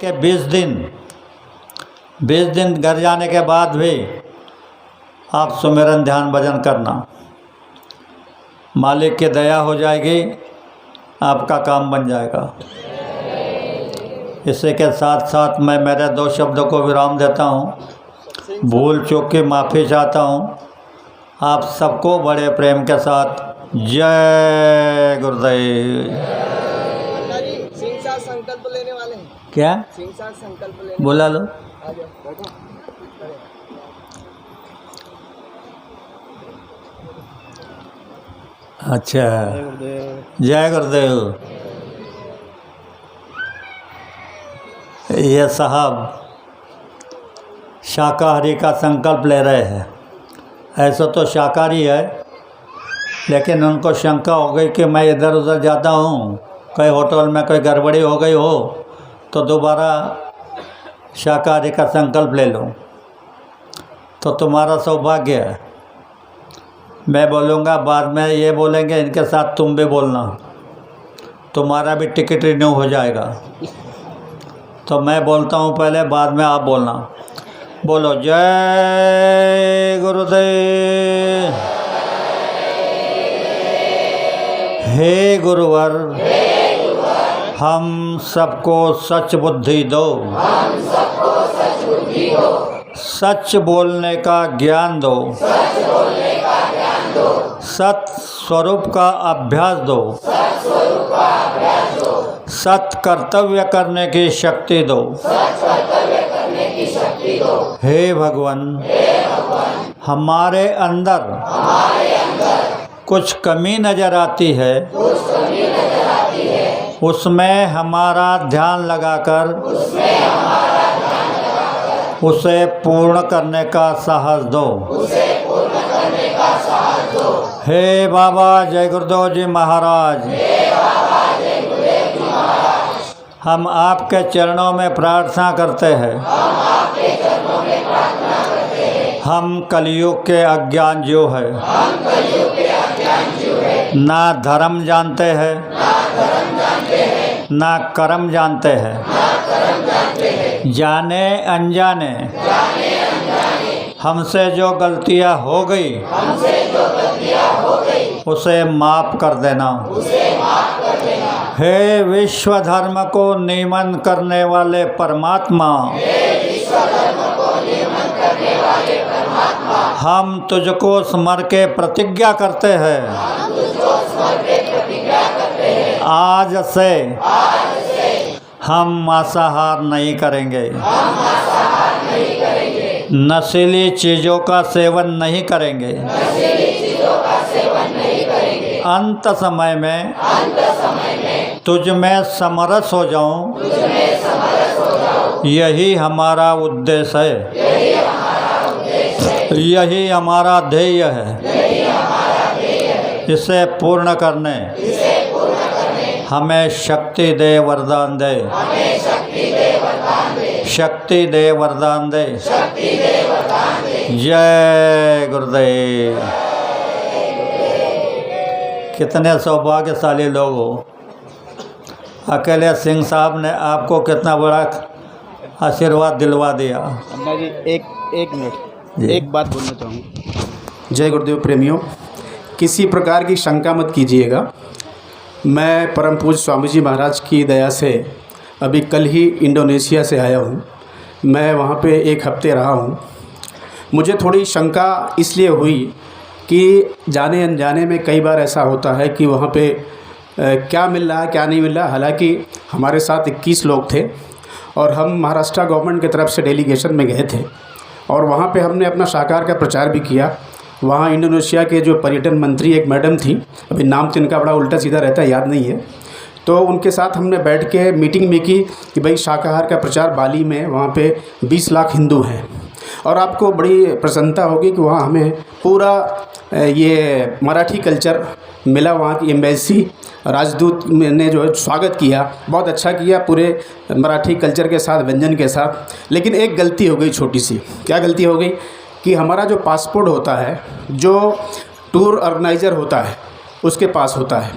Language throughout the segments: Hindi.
के 20 दिन घर जाने के बाद भी आप सुमिरन ध्यान भजन करना, मालिक की दया हो जाएगी, आपका काम बन जाएगा। इसी के साथ साथ मैं मेरे 2 शब्दों को विराम देता हूँ। भूल चूक की माफ़ी चाहता हूँ। आप सबको बड़े प्रेम के साथ जय गुरुदेव। सिंह साथ संकल्प लेने वाले हैं। क्या सिंह साथ संकल्प लेने बोला लो? आ जाओ, बैठो। अच्छा, जय गुरुदेव। ये साहब शाकाहारी का संकल्प ले रहे हैं। ऐसा तो शाकाहारी है, लेकिन उनको शंका हो गई कि मैं इधर उधर जाता हूँ, कहीं होटल में कोई गड़बड़ी हो गई हो तो दोबारा शाकाहारी का संकल्प ले लो। तो तुम्हारा सौभाग्य है। मैं बोलूँगा, बाद में ये बोलेंगे, इनके साथ तुम भी बोलना, तुम्हारा भी टिकट रिन्यू हो जाएगा। तो मैं बोलता हूँ पहले, बाद में आप बोलना। बोलो जय गुरुदेव। हे गुरुवर, हम सबको सच बुद्धि दो, सच बोलने का ज्ञान दो, सत स्वरूप का अभ्यास दो, सत कर्तव्य करने की शक्ति दो। हे भगवान, हमारे अंदर कुछ कमी नज़र आती है, उसमें हमारा ध्यान लगाकर उसे पूर्ण करने का साहस दो। हे बाबा जय गुरुदेव जी महाराज, हम आपके चरणों में प्रार्थना करते हैं। हम कलयुग के अज्ञान जीव है, ना धर्म जानते हैं, ना कर्म जानते हैं। जाने अनजाने हमसे जो गलतियां हो गई, उसे माफ़ कर देना। हे विश्व धर्म को नियमन करने वाले परमात्मा, हम तुझको स्मर के प्रतिज्ञा करते हैं, आज से हम मांसाहार नहीं करेंगे, नशीली चीज़ों का सेवन नहीं करेंगे। अंत समय में तुझ में समरस हो जाऊं, यही हमारा उद्देश्य है, यही हमारा ध्येय है। इसे पूर्ण करने हमें शक्ति दे, वरदान दे, शक्ति दे, वरदान दे। जय गुरुदेव। कितने सौभाग्यशाली लोग हो। अकेले सिंह साहब ने आपको कितना बड़ा आशीर्वाद दिलवा दिया। अन्ना जी एक मिनट, एक बात बोलना चाहूँगा। जय गुरुदेव प्रेमियों, किसी प्रकार की शंका मत कीजिएगा। मैं परम पूज्य स्वामी जी महाराज की दया से अभी कल ही इंडोनेशिया से आया हूँ। मैं वहाँ पे 1 हफ्ते रहा हूँ। मुझे थोड़ी शंका इसलिए हुई कि जाने अनजाने में कई बार ऐसा होता है कि वहाँ पे क्या मिल रहा है क्या नहीं मिल रहा। हालांकि हमारे साथ 21 लोग थे और हम महाराष्ट्र गवर्नमेंट की तरफ से डेलीगेशन में गए थे और वहाँ पे हमने अपना शाकाहार का प्रचार भी किया। वहाँ इंडोनेशिया के जो पर्यटन मंत्री एक मैडम थी, अभी नाम तो इनका बड़ा उल्टा सीधा रहता है, याद नहीं है, तो उनके साथ हमने बैठ के मीटिंग भी की कि भाई शाकाहार का प्रचार बाली में वहाँ पे 20 लाख हिंदू हैं और आपको बड़ी प्रसन्नता होगी कि वहाँ हमें पूरा ये मराठी कल्चर मिला। वहाँ की एम्बेसी राजदूत ने जो है स्वागत किया, बहुत अच्छा किया पूरे मराठी कल्चर के साथ, व्यंजन के साथ। लेकिन एक गलती हो गई छोटी सी। क्या गलती हो गई कि हमारा जो पासपोर्ट होता है, जो टूर ऑर्गेनाइज़र होता है उसके पास होता है,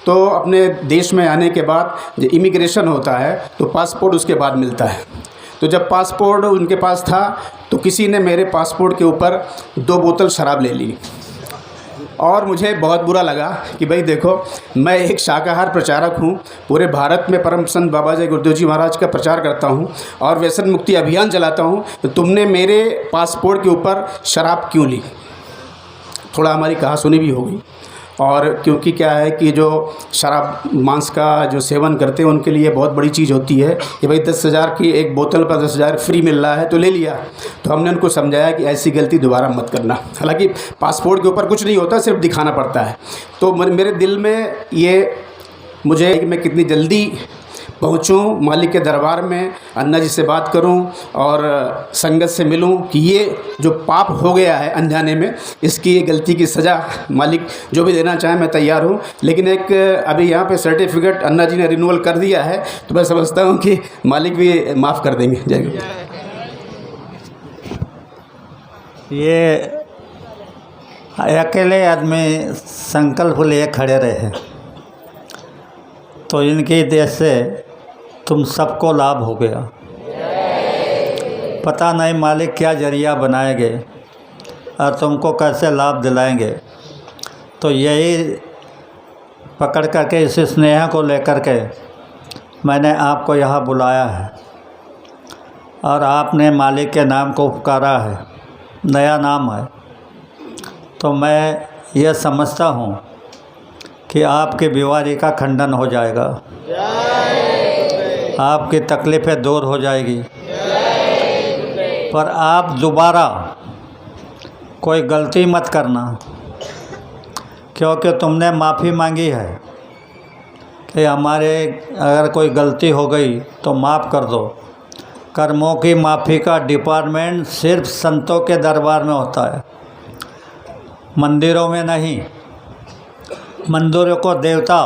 तो अपने देश में आने के बाद जो इमिग्रेशन होता है तो पासपोर्ट उसके बाद मिलता है। तो जब पासपोर्ट उनके पास था तो किसी ने मेरे पासपोर्ट के ऊपर 2 बोतल शराब ले ली और मुझे बहुत बुरा लगा कि भाई देखो, मैं एक शाकाहार प्रचारक हूँ, पूरे भारत में परम संत बाबा जय गुरुदेव जी महाराज का प्रचार करता हूँ और व्यसन मुक्ति अभियान चलाता हूँ, तो तुमने मेरे पासपोर्ट के ऊपर शराब क्यों ली। थोड़ा हमारी कहासुनी भी होगी। और क्योंकि क्या है कि जो शराब मांस का जो सेवन करते हैं उनके लिए बहुत बड़ी चीज़ होती है कि भाई 10,000 की एक बोतल पर 10,000 फ्री मिल रहा है तो ले लिया। तो हमने उनको समझाया कि ऐसी गलती दोबारा मत करना। हालांकि पासपोर्ट के ऊपर कुछ नहीं होता, सिर्फ दिखाना पड़ता है। तो मेरे दिल में ये मुझे मैं कितनी जल्दी पहुँचूँ मालिक के दरबार में, अन्ना जी से बात करूं और संगत से मिलूं कि ये जो पाप हो गया है अनजाने में, इसकी गलती की सज़ा मालिक जो भी देना चाहे मैं तैयार हूं। लेकिन एक अभी यहाँ पे सर्टिफिकेट अन्ना जी ने रिन्यूअल कर दिया है तो मैं समझता हूं कि मालिक भी माफ़ कर देंगे। जय गुरु। ये अकेले आदमी संकल्प लिए खड़े रहे तो इनकी देश से तुम सबको लाभ हो गया। पता नहीं मालिक क्या जरिया बनाएंगे और तुमको कैसे लाभ दिलाएंगे। तो यही पकड़ करके इस स्नेह को लेकर के मैंने आपको यहाँ बुलाया है और आपने मालिक के नाम को पुकारा है, नया नाम है। तो मैं ये समझता हूँ कि आपकी बीमारी का खंडन हो जाएगा, आपकी तकलीफ़ें दूर हो जाएगी। पर आप दोबारा कोई गलती मत करना, क्योंकि तुमने माफ़ी मांगी है कि हमारे अगर कोई गलती हो गई तो माफ़ कर दो। कर्मों की माफ़ी का डिपार्टमेंट सिर्फ संतों के दरबार में होता है, मंदिरों में नहीं। मंदिरों को देवता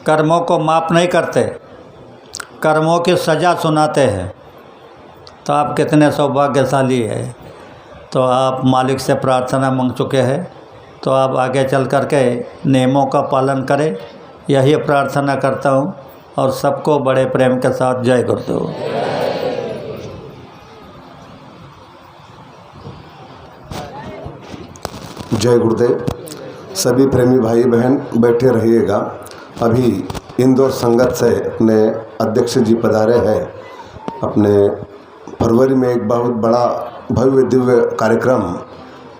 कर्मों को माफ़ नहीं करते, कर्मों की सज़ा सुनाते हैं। तो आप कितने सौभाग्यशाली है। तो आप मालिक से प्रार्थना मांग चुके हैं, तो आप आगे चल कर के नियमों का पालन करें, यही प्रार्थना करता हूँ। और सबको बड़े प्रेम के साथ जय गुरुदेव। जय गुरुदेव। सभी प्रेमी भाई बहन बैठे रहिएगा। अभी इंदौर संगत से अपने अध्यक्ष जी पधारे हैं। अपने फरवरी में एक बहुत बड़ा भव्य दिव्य कार्यक्रम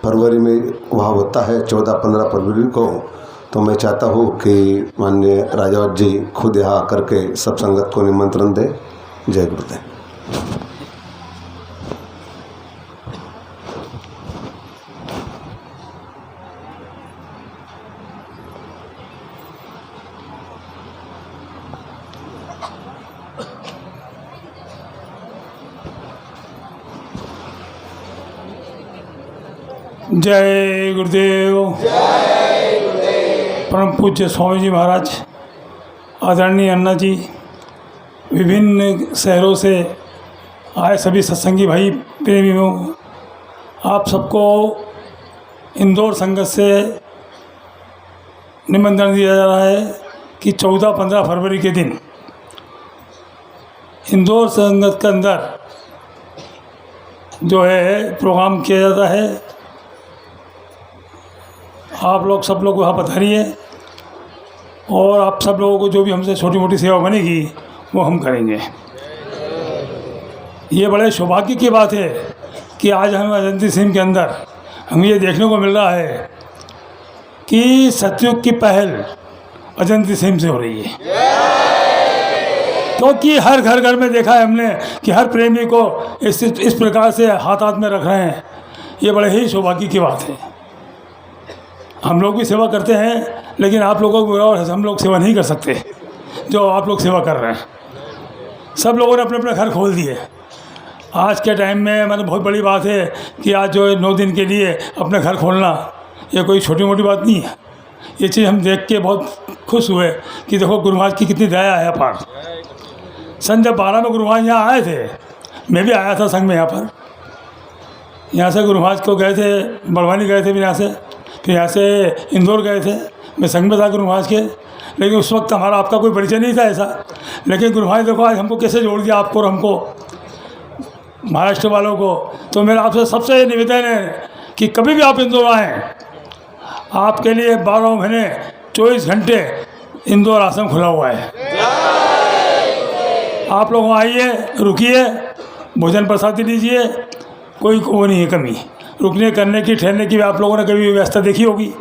फरवरी में वहाँ होता है 14-15 फरवरी को। तो मैं चाहता हूँ कि माननीय राजावत जी खुद यहाँ आकर के सब संगत को निमंत्रण दें। जय गुरुदेव। जय गुरुदेव। परम पूज्य स्वामी जी महाराज, आदरणीय अन्ना जी, विभिन्न शहरों से आए सभी सत्संगी भाई प्रेमियों, आप सबको इंदौर संगत से निमंत्रण दिया जा रहा है कि 14-15 फरवरी के दिन इंदौर संगत के अंदर जो है प्रोग्राम किया जाता है। आप लोग सब लोग वहाँ पधारिए और आप सब लोगों को जो भी हमसे छोटी मोटी सेवा बनेगी वो हम करेंगे। ये बड़े सौभाग्य की बात है कि आज हम अजंती सिंह के अंदर हमें ये देखने को मिल रहा है कि सतयुग की पहल अजंती सिंह से हो रही है। क्योंकि हर घर में देखा है हमने कि हर प्रेमी को इस प्रकार से हाथ में रख रहे हैं। ये बड़े ही सौभाग्य की बात है। हम लोग भी सेवा करते हैं, लेकिन आप लोगों को और हम लोग सेवा नहीं कर सकते जो आप लोग सेवा कर रहे हैं। सब लोगों ने अपने अपने घर खोल दिए। आज के टाइम में मतलब बहुत बड़ी बात है कि आज जो 9 दिन के लिए अपने घर खोलना, ये कोई छोटी मोटी बात नहीं है। ये चीज़ हम देख के बहुत खुश हुए कि देखो गुरु महाराज की कितनी दया है अपार। सन जब 12 में गुरु महाराज यहाँ आए थे, मैं भी आया था संघ में यहाँ पर। यहाँ से गुरु महाराज को गए थे, बड़वानी गए थे, फिर यहाँ से इंदौर गए थे। मैं संघ में था गुरु महाराज के, लेकिन उस वक्त हमारा आपका कोई परिचय नहीं था ऐसा। लेकिन गुरु महाराज देखो आज हमको कैसे जोड़ दिया, आपको और हमको, महाराष्ट्र वालों को। तो मेरा आपसे सबसे ये निवेदन है कि कभी भी आप इंदौर आएँ, आपके लिए 12 महीने 24 घंटे इंदौर आश्रम खुला हुआ है। आप लोग वहाँ आइए, रुकिए, भोजन प्रसाद लीजिए, कोई वो नहीं है कमी। रुकने करने की, ठहरने की आप लोगों ने कभी व्यवस्था देखी होगी।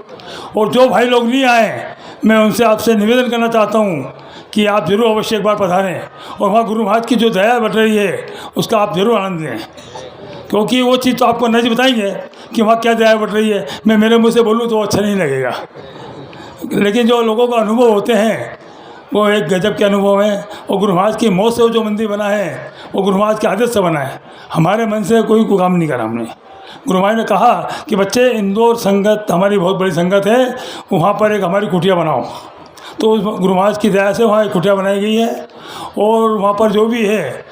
और जो भाई लोग नहीं आए, मैं उनसे आपसे निवेदन करना चाहता हूँ कि आप ज़रूर अवश्य एक बार पधारें और वहाँ गुरु महाराज की जो दया बट रही है उसका आप ज़रूर आनंद लें, क्योंकि वो चीज़ तो आपको नहीं बताएंगे कि वहाँ क्या दया बट रही है। मैं मेरे मुँह से बोलूँ तो अच्छा नहीं लगेगा, लेकिन जो लोगों का अनुभव होते हैं वो एक गजब के अनुभव हैं। और गुरु महाराज की मौत से वो जो मंदिर बना है वो गुरु महाराज के आदेश से बना है, हमारे मन से कोई काम नहीं करा हमने। गुरु महाराज ने कहा कि बच्चे इंदौर संगत हमारी बहुत बड़ी संगत है, वहाँ पर एक हमारी कुटिया बनाओ। तो उस गुरु महाराज की दया से वहाँ एक कुटिया बनाई गई है और वहाँ पर जो भी है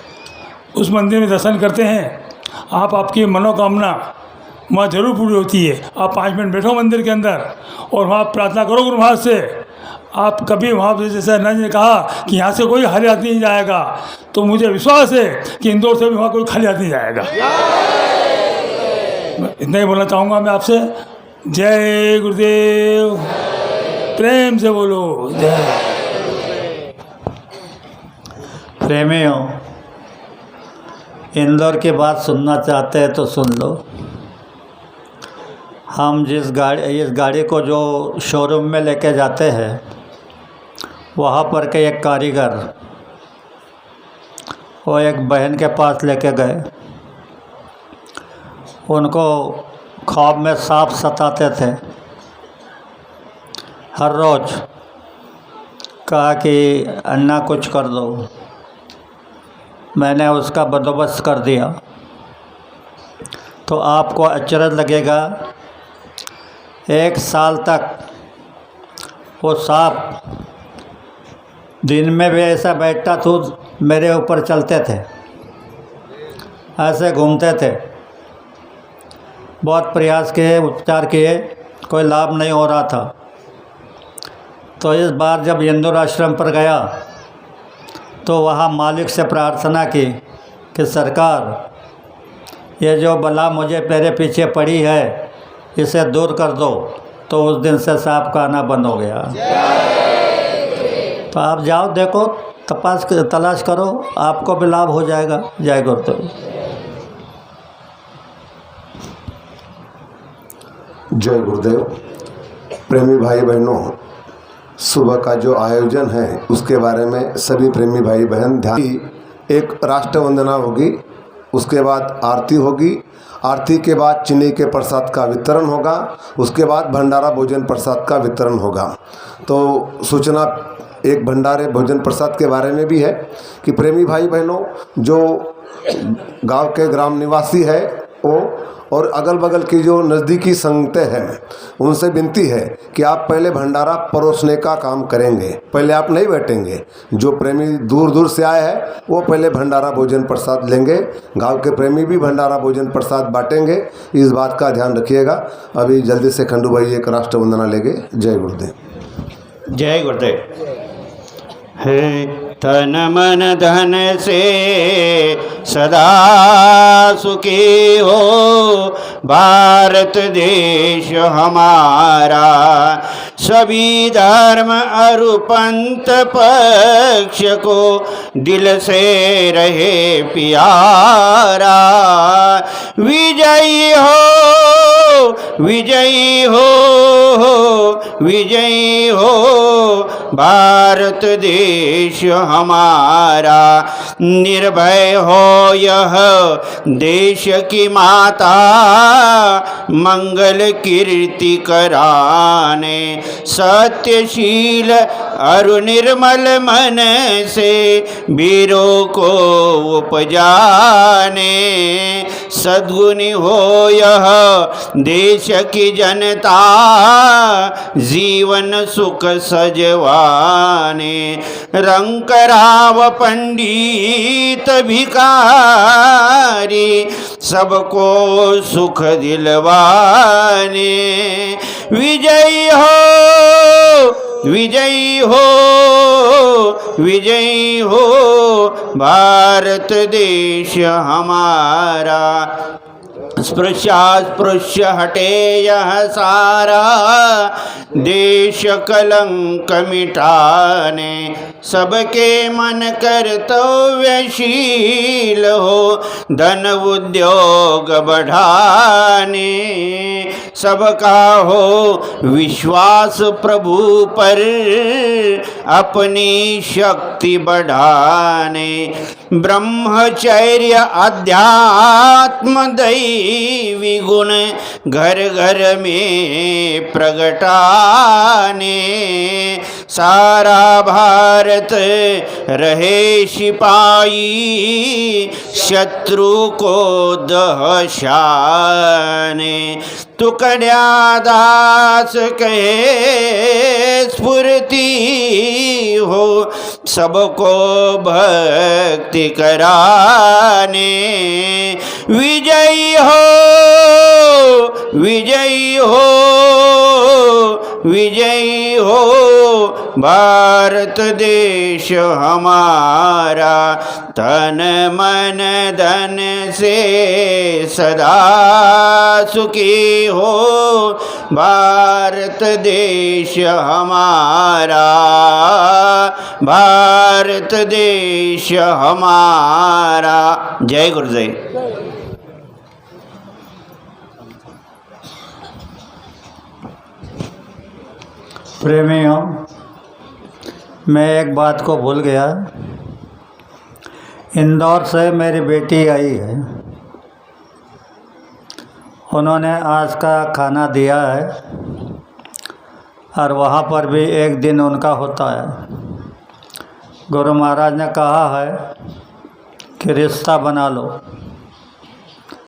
उस मंदिर में दर्शन करते हैं, आपकी मनोकामना वहाँ जरूर पूरी होती है। आप 5 मिनट बैठो मंदिर के अंदर और वहाँ प्रार्थना करो गुरु महाराज से। आप कभी वहाँ पर, जैसे नंद ने कहा कि यहाँ से कोई खाली हाथ नहीं जाएगा, तो मुझे विश्वास है कि इंदौर से भी वहाँ कोई खाली हाथ नहीं जाएगा। इतना ही बोलना चाहूँगा मैं आपसे। जय गुरुदेव, प्रेम से बोलो जय। प्रेमियों, इंदौर की बात सुनना चाहते हैं तो सुन लो। हम इस गाड़ी को जो शोरूम में लेके जाते हैं, वहाँ पर के एक कारीगर वो एक बहन के पास लेके गए। उनको ख्वाब में सांप सताते थे। हर रोज़ कहा कि अन्ना कुछ कर दो। मैंने उसका बंदोबस्त कर दिया। तो आपको अचरज लगेगा, 1 साल तक वो सांप दिन में भी ऐसा बैठता था, मेरे ऊपर चलते थे, ऐसे घूमते थे। बहुत प्रयास किए, उपचार किए, कोई लाभ नहीं हो रहा था। तो इस बार जब इंदौर आश्रम पर गया तो वहाँ मालिक से प्रार्थना की कि सरकार, ये जो बला मुझे मेरे पीछे पड़ी है इसे दूर कर दो। तो उस दिन से सांप का आना बंद हो गया। तो आप जाओ, देखो, तलाश करो, आपको भी लाभ हो जाएगा। जय गुरुदेव। जय गुरुदेव। प्रेमी भाई बहनों, सुबह का जो आयोजन है उसके बारे में सभी प्रेमी भाई बहन ध्यान। एक राष्ट्र वंदना होगी, उसके बाद आरती होगी, आरती के बाद चीनी के प्रसाद का वितरण होगा, उसके बाद भंडारा भोजन प्रसाद का वितरण होगा। तो सूचना एक भंडारे भोजन प्रसाद के बारे में भी है कि प्रेमी भाई बहनों जो गांव के ग्राम निवासी है वो और अगल बगल की जो नज़दीकी संगतें हैं उनसे विनती है कि आप पहले भंडारा परोसने का काम करेंगे, पहले आप नहीं बैठेंगे। जो प्रेमी दूर दूर से आए हैं वो पहले भंडारा भोजन प्रसाद लेंगे, गांव के प्रेमी भी भंडारा भोजन प्रसाद बांटेंगे। इस बात का ध्यान रखिएगा। अभी जल्दी से खंडू भाई एक राष्ट्र वंदना लेंगे। जय गुरुदेव। जय गुरुदेव। हे तन मन धन से सदा सुखी हो भारत देश हमारा, सभी धर्म और पंथ पक्ष को दिल से रहे प्यारा। विजयी हो, विजयी हो, विजयी हो भारत देश हमारा। निर्भय हो यह देश की माता, मंगल कीर्ति कराने। सत्यशील और निर्मल मन से वीरों को उपजाने। सद्गुणी हो यह देश की जनता, जीवन सुख सजवाने। रंकराव पंडित भिखारी, सबको सुख दिलवाने। विजयी हो, विजयी हो, विजयी हो भारत देश हमारा। स्पृश्यास्पृश्य हटे यह सारा, देश कलंक मिटाने सबके मन कर्तव्यशील हो, धन उद्योग बढ़ाने सबका हो विश्वास प्रभु पर, अपनी शक्ति बढ़ाने ब्रह्मचर्य अध्यात्म दैवी गुण घर घर में प्रगटाने, सारा भारत रहे सिपाही शत्रु को दहशाने। तुकड्या दास कहे स्फूर्ति हो, सबको भक्ति कराने। विजयी हो, विजयी हो, विजयी हो भारत देश हमारा। तन मन धन से सदा सुखी हो भारत देश हमारा, भारत देश हमारा। जय गुरुदेव। प्रेमियों, मैं एक बात को भूल गया। इंदौर से मेरी बेटी आई है, उन्होंने आज का खाना दिया है और वहाँ पर भी एक दिन उनका होता है। गुरु महाराज ने कहा है कि रिश्ता बना लो।